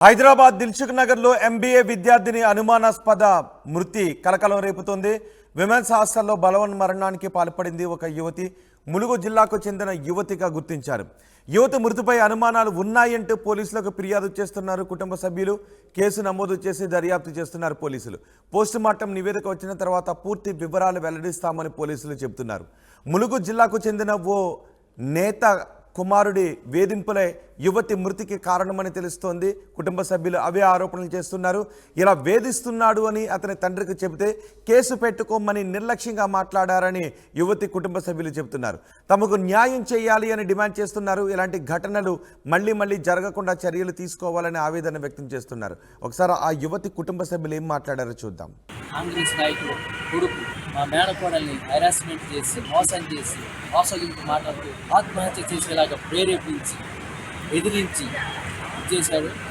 హైదరాబాద్ దిల్సుఖ్ నగర్లో ఎంబీఏ విద్యార్థిని అనుమానాస్పద మృతి కలకలం రేపుతోంది. విమెన్స్ హాస్టల్లో బలవన్మరణానికి పాల్పడింది ఒక యువతి. ములుగు జిల్లాకు చెందిన యువతిగా గుర్తించారు. యువతి మృతిపై అనుమానాలు ఉన్నాయంటూ పోలీసులకు ఫిర్యాదు చేస్తున్నారు కుటుంబ సభ్యులు. కేసు నమోదు చేసి దర్యాప్తు చేస్తున్నారు పోలీసులు. పోస్టుమార్టం నివేదిక వచ్చిన తర్వాత పూర్తి వివరాలు వెల్లడిస్తామని పోలీసులు చెబుతున్నారు. ములుగు జిల్లాకు చెందిన ఓ నేత కుమారుడి వేధింపులే యువతి మృతికి కారణమని తెలుస్తోంది. కుటుంబ సభ్యులు అవే ఆరోపణలు చేస్తున్నారు. ఇలా వేధిస్తున్నాడు అని అతని తండ్రికి చెబితే కేసు పెట్టుకోమని నిర్లక్ష్యంగా మాట్లాడారని యువతి కుటుంబ సభ్యులు చెబుతున్నారు. తమకు న్యాయం చేయాలి అని డిమాండ్ చేస్తున్నారు. ఇలాంటి ఘటనలు మళ్ళీ జరగకుండా చర్యలు తీసుకోవాలని ఆవేదన వ్యక్తం చేస్తున్నారు. ఒకసారి ఆ యువతి కుటుంబ సభ్యులు ఏం మాట్లాడారో చూద్దాం. కాంగ్రెస్ నాయకుడు కొడుకు మా మేనకోడల్ని హెరాస్మెంట్ చేసి మోసం చేసి మోసగింపు మాటలతో ఆత్మహత్య చేసేలాగా ప్రేరేపించి ఎదిరించి చేశాడు.